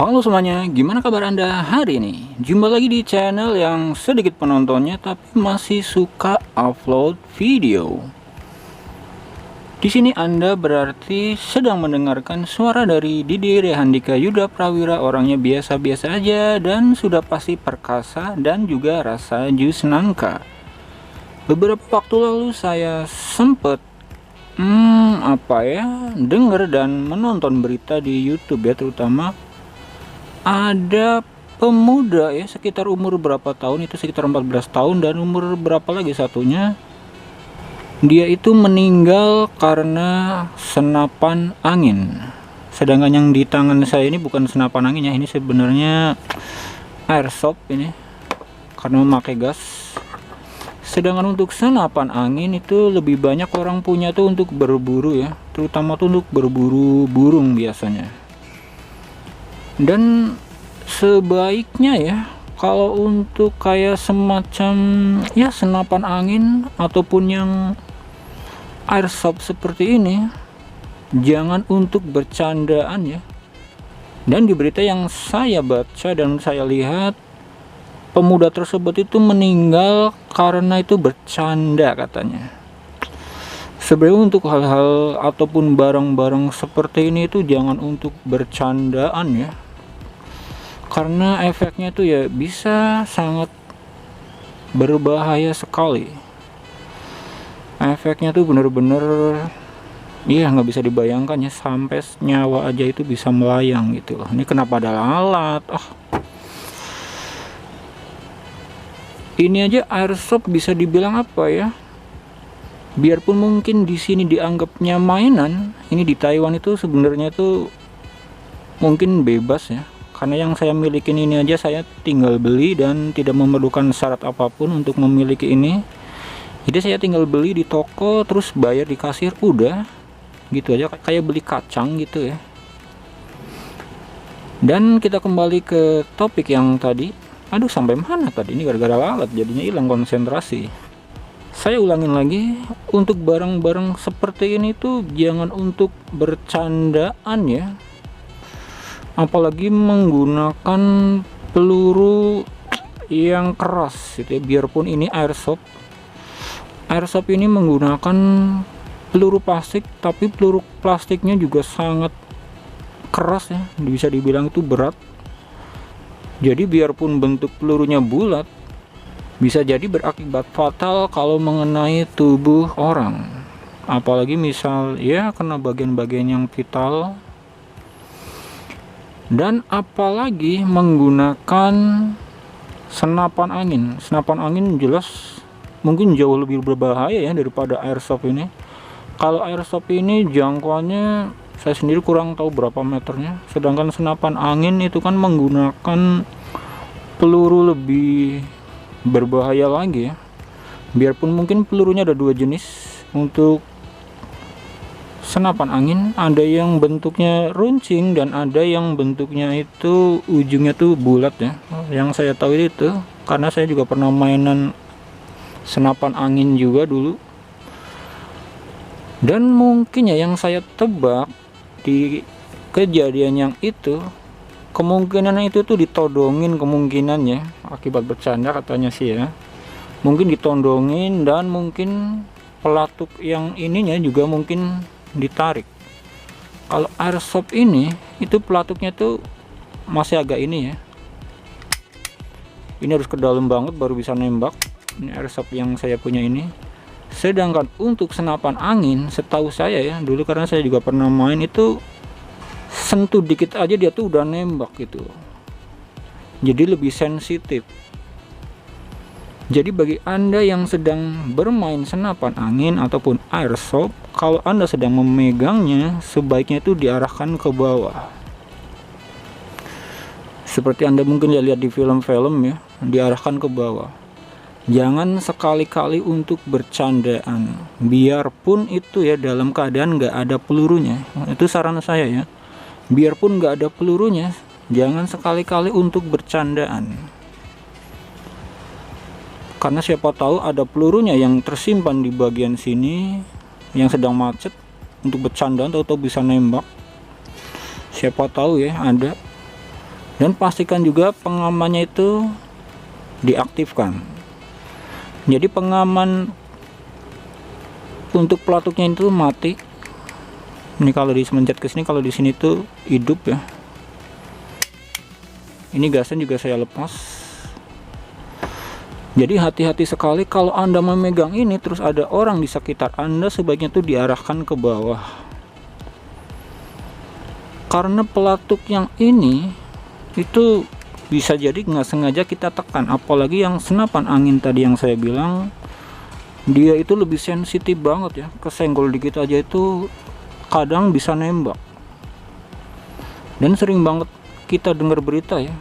Halo semuanya, gimana kabar Anda hari ini? Jumpa lagi di channel yang sedikit penontonnya tapi masih suka upload video. Di sini Anda berarti sedang mendengarkan suara dari Didi Rehandika Yuda Prawira, orangnya biasa-biasa aja dan sudah pasti perkasa dan juga rasa jus nangka. Beberapa waktu lalu saya sempet denger dan menonton berita di YouTube ya, terutama ada pemuda ya sekitar umur berapa tahun itu, sekitar 14 tahun, dan umur berapa lagi satunya, dia itu meninggal karena senapan angin. Sedangkan yang di tangan saya ini bukan senapan angin ya, ini sebenarnya airsoft ini karena memakai gas. Sedangkan untuk senapan angin itu lebih banyak orang punya tuh untuk berburu ya, terutama tuh untuk berburu burung biasanya. Dan sebaiknya ya, kalau untuk kayak semacam ya senapan angin ataupun yang airsoft seperti ini, jangan untuk bercandaan ya. Dan di berita yang saya baca dan saya lihat, pemuda tersebut itu meninggal karena itu bercanda katanya. Sebenarnya untuk hal-hal ataupun barang-barang seperti ini itu jangan untuk bercandaan ya, karena efeknya itu ya bisa sangat berbahaya sekali. Efeknya tuh bener-bener iya nggak bisa dibayangkan ya, sampai nyawa aja itu bisa melayang gitu loh. Ini kenapa ada lalat? Ini aja airsoft bisa dibilang apa ya, biarpun mungkin di sini dianggapnya mainan, ini di Taiwan itu sebenarnya tuh mungkin bebas ya, karena yang saya milikin ini aja saya tinggal beli dan tidak memerlukan syarat apapun untuk memiliki ini. Jadi saya tinggal beli di toko, terus bayar di kasir, udah gitu aja, kayak beli kacang gitu ya. Dan kita kembali ke topik yang tadi. Aduh, sampai mana tadi? Ini gara-gara lalat jadinya hilang konsentrasi. Saya ulangin lagi, untuk barang-barang seperti ini tuh jangan untuk bercandaan ya, apalagi menggunakan peluru yang keras gitu ya. Biarpun ini airsoft ini menggunakan peluru plastik, tapi peluru plastiknya juga sangat keras ya, bisa dibilang itu berat. Jadi biarpun bentuk pelurunya bulat, bisa jadi berakibat fatal kalau mengenai tubuh orang, apalagi misal ya kena bagian-bagian yang vital. Dan apalagi menggunakan senapan angin jelas mungkin jauh lebih berbahaya ya daripada airsoft ini. Kalau airsoft ini jangkauannya saya sendiri kurang tahu berapa meternya, sedangkan senapan angin itu kan menggunakan peluru lebih berbahaya lagi ya. Biarpun mungkin pelurunya ada dua jenis. Untuk senapan angin ada yang bentuknya runcing dan ada yang bentuknya itu ujungnya tuh bulat ya. Yang saya tahu itu karena saya juga pernah mainan senapan angin juga dulu. Dan mungkin ya yang saya tebak di kejadian yang itu, kemungkinan itu tuh ditodongin kemungkinannya, akibat bercanda katanya sih ya. Mungkin ditodongin dan mungkin pelatuk yang ininya juga mungkin ditarik. Kalau airsoft ini itu pelatuknya tuh masih agak ini ya, ini harus ke dalam banget baru bisa nembak. Ini airsoft yang saya punya ini. Sedangkan untuk senapan angin setahu saya ya, dulu karena saya juga pernah main, itu sentuh dikit aja dia tuh udah nembak gitu, jadi lebih sensitif. Jadi bagi Anda yang sedang bermain senapan angin ataupun airsoft, kalau Anda sedang memegangnya, sebaiknya itu diarahkan ke bawah. Seperti Anda mungkin lihat di film-film ya, diarahkan ke bawah. Jangan sekali-kali untuk bercandaan, biarpun itu ya dalam keadaan nggak ada pelurunya. Itu saran saya ya, biarpun nggak ada pelurunya, jangan sekali-kali untuk bercandaan. Karena siapa tahu ada pelurunya yang tersimpan di bagian sini yang sedang macet, untuk bercandaan atau bisa nembak. Siapa tahu ya ada. Dan pastikan juga pengamannya itu diaktifkan. Jadi pengaman untuk pelatuknya itu mati. Ini kalau disemencet ke sini, kalau di sini tuh hidup ya. Ini gasnya juga saya lepas. Jadi hati-hati sekali kalau Anda memegang ini terus ada orang di sekitar Anda, sebaiknya tuh diarahkan ke bawah. Karena pelatuk yang ini itu bisa jadi nggak sengaja kita tekan, apalagi yang senapan angin tadi yang saya bilang, dia itu lebih sensitif banget ya, kesenggol dikit aja itu kadang bisa nembak. Dan sering banget kita dengar berita ya,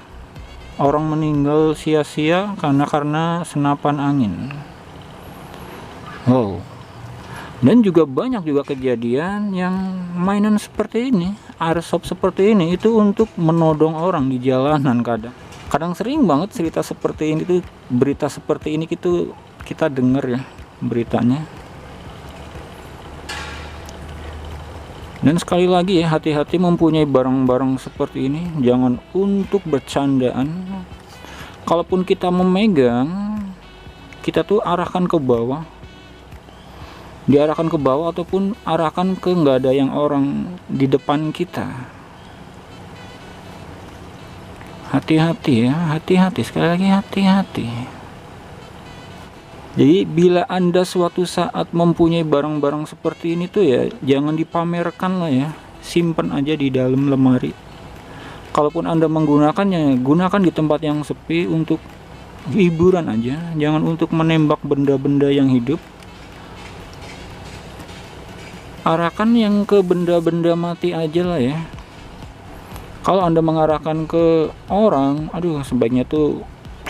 orang meninggal sia-sia karena senapan angin. Wow. Dan juga banyak juga kejadian yang mainan seperti ini, airsoft seperti ini itu untuk menodong orang di jalanan. Kadang sering banget cerita seperti ini tuh, berita seperti ini gitu kita dengar ya beritanya. Dan sekali lagi ya, hati-hati mempunyai barang-barang seperti ini, jangan untuk bercandaan. Kalaupun kita memegang, kita tuh arahkan ke bawah, diarahkan ke bawah ataupun arahkan ke nggak ada yang orang di depan kita. Hati-hati ya, hati-hati, sekali lagi hati-hati. Jadi bila Anda suatu saat mempunyai barang-barang seperti ini tuh ya, jangan dipamerkan lah ya, simpan aja di dalam lemari. Kalaupun Anda menggunakannya, gunakan di tempat yang sepi untuk hiburan aja, jangan untuk menembak benda-benda yang hidup. Arahkan yang ke benda-benda mati aja lah ya. Kalau Anda mengarahkan ke orang, aduh sebaiknya tuh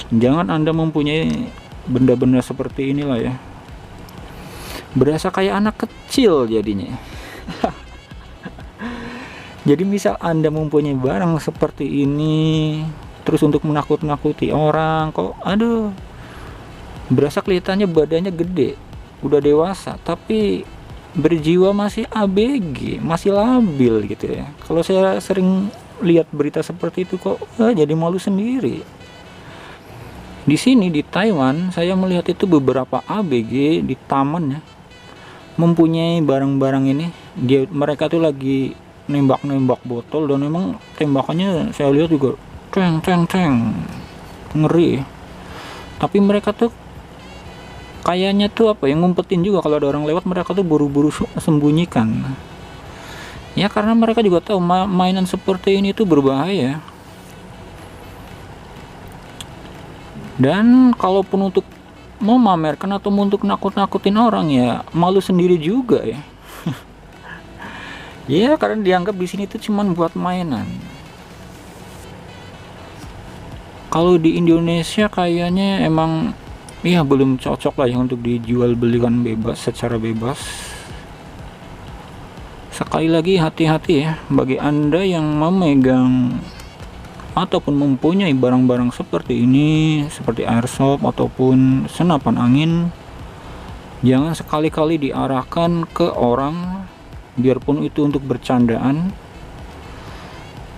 jangan Anda mempunyai benda-benda seperti inilah ya. Berasa kayak anak kecil jadinya. Jadi misal Anda mempunyai barang seperti ini terus untuk menakut-nakuti orang, kok aduh berasa kelihatannya badannya gede, udah dewasa, tapi berjiwa masih ABG, masih labil gitu ya. Kalau saya sering lihat berita seperti itu kok jadi malu sendiri. Di sini di Taiwan saya melihat itu beberapa ABG di taman ya, mempunyai barang-barang ini. Mereka tuh lagi nembak-nembak botol, dan memang tembakannya saya lihat juga ceng, ngeri. Tapi mereka tuh kayaknya tuh apa yang ngumpetin juga, kalau ada orang lewat mereka tuh buru-buru sembunyikan. Ya karena mereka juga tahu mainan seperti ini tuh berbahaya. Dan kalaupun untuk memamerkan atau untuk nakut-nakutin orang ya malu sendiri juga ya. Ya karena dianggap di sini tuh cuman buat mainan. Kalau di Indonesia kayaknya emang ya belum cocok lah ya untuk dijual belikan bebas, secara bebas. Sekali lagi hati-hati ya bagi Anda yang memegang ataupun mempunyai barang-barang seperti ini, seperti airsoft ataupun senapan angin, jangan sekali-kali diarahkan ke orang, biarpun itu untuk bercandaan.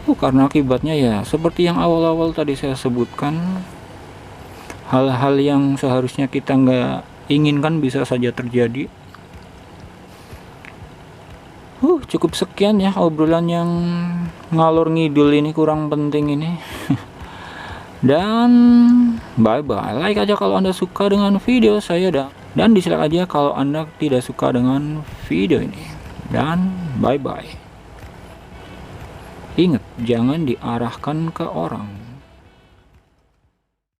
Karena akibatnya ya seperti yang awal-awal tadi saya sebutkan, hal-hal yang seharusnya kita nggak inginkan bisa saja terjadi. Cukup sekian ya obrolan yang ngalor ngidul ini, kurang penting ini. Dan bye bye. Like aja kalau Anda suka dengan video saya, dan dislike aja kalau Anda tidak suka dengan video ini. Dan bye bye. Ingat, jangan diarahkan ke orang.